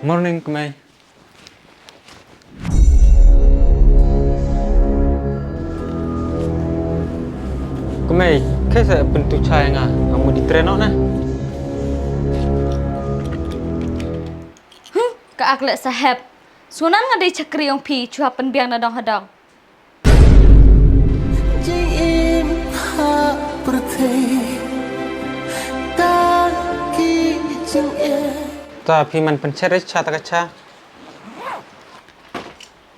Morning, Kumay. Kumay, kayak bentuk cahaya nggak? Kamu di trenok nah? Ka aklek sahab. Sunan ngadai cakri yang pi cua penbiang nadang hadang. Tapi man penceret cata kaca.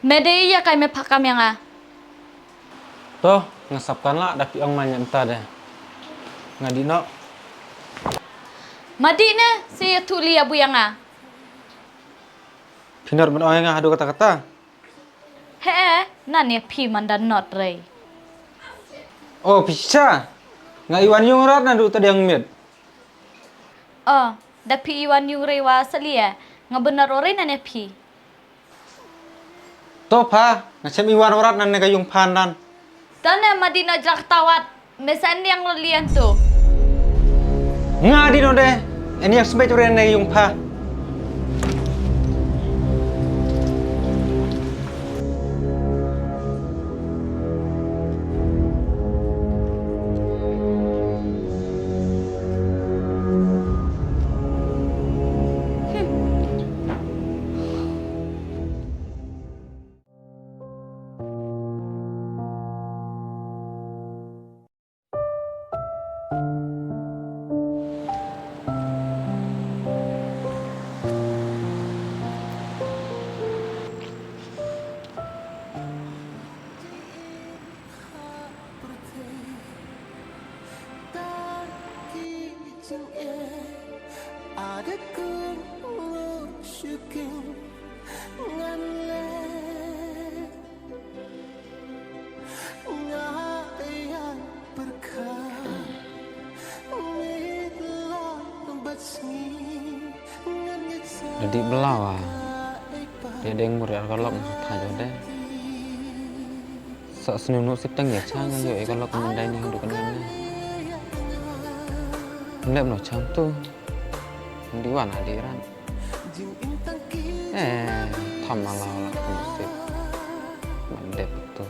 Medei ya kai me pakam yang ah. Toh, ngesapkan lah, tapi orang banyak entah deh. Nggak dino. Madi ne si tuli abu yang ah. Pinar ben orang yang adu kata-kata. He, nan ya pi mandan not rei. Oh, bisa. Nggak iwan yung rat nadu tadi yang mit. Oh, da pi iwan yung rei wa salia. Nga benar ore nan ya pi. Toh, pa. Ngasem iwan rat nan nega yung pandan. Tane madi na jak tawat. Mesan yang lelian tu. Nggak dino deh. Ini yang sebaik curi nega yung pa. Jadi belau ah. Dia ada yang murid kalau masuk tajo deh. Sợ senunu sip tang ya chang yo kalau kemandai ni hidup kan. Lep no chang tu. Di wan adiran. Thamalau lah musik. Mandep tu.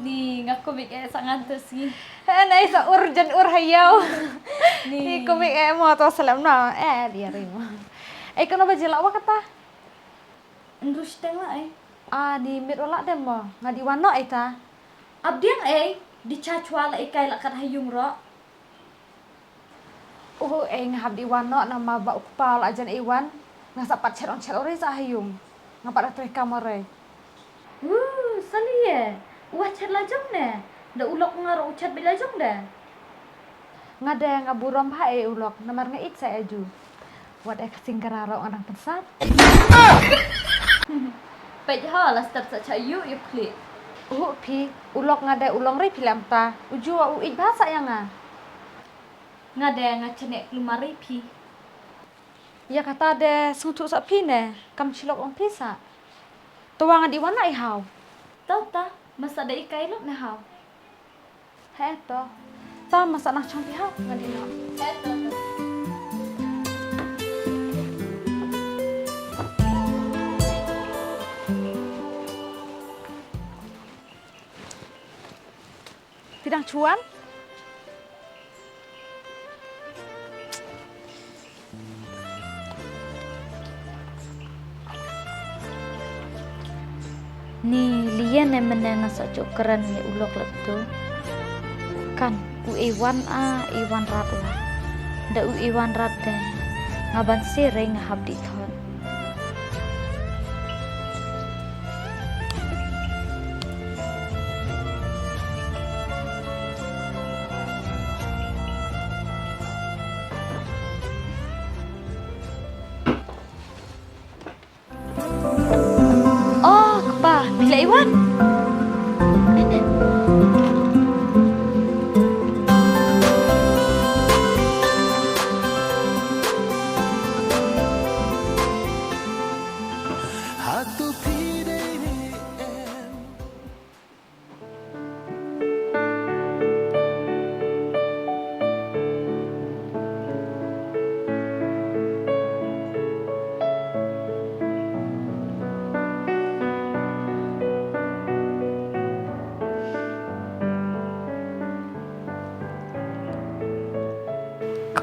Ni ngaku bik sangat tersi. Nai sa urgent hayau. Ni Ni komik mo to salam na dia rimo. Kono ba jela wa kata? Ndus tengah Di mit ola dem mo. Ngadi wano ta. Abdiang dicacwal kai lakat hayung ro. Ngahab di wano nama ba ukpal ajan iwan. Ngasapat cheron ore sa hayung. Ngapat atre kamare. Salie. Wah chat lajong ne. Da ulok ngaro chat bilajong dah. Ngada ngaburom hae ulok namar ngaik sa aju. Wat kasing kararo orang pesat. Pej ha la start sa chayu yu kli. Pi ulok ngada ulong ri pilam ta. Uju wa uik bahasa yang Ngada ngacene lumari pi. Ya kata de suntuk sa pi ne. Kam cilok ong pisa. Tuwa ngadi wana hau. Tau ta masa da ikai lok na hau. To. Ta masa nak chong pi hau ngadi no. Tidang cuan? Ni lian yang menena sa cokran ni ulok lep tu. Kan u iwan rat lah. Da u iwan rat de. Ngaban sire ngahab di thon. Bila Iwan?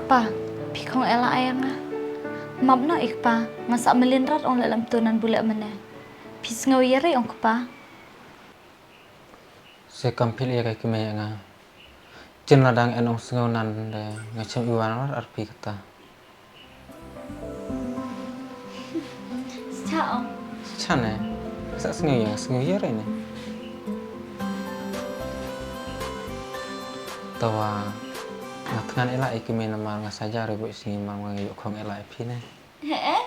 Pa, pikong ela ayang ah. Map no ik pa, ngasak melinrat ong dalam tunan bulat mana. Pis ngawiri ong pa. Se kampil ya kai kime nga. Jen ladang enong sengonan de ngacem iwan arpi kata. Ciao. Chane. Sak sengoy ya re ne. Tawa ngatngan ela ikime nama ngasaja rebo singi mang ngayuk khong ela ipi ne. Heh.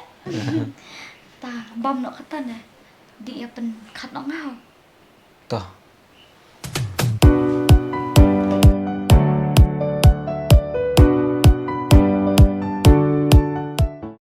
Ta, bom no kata na. Di ya pen kat no ngau. Toh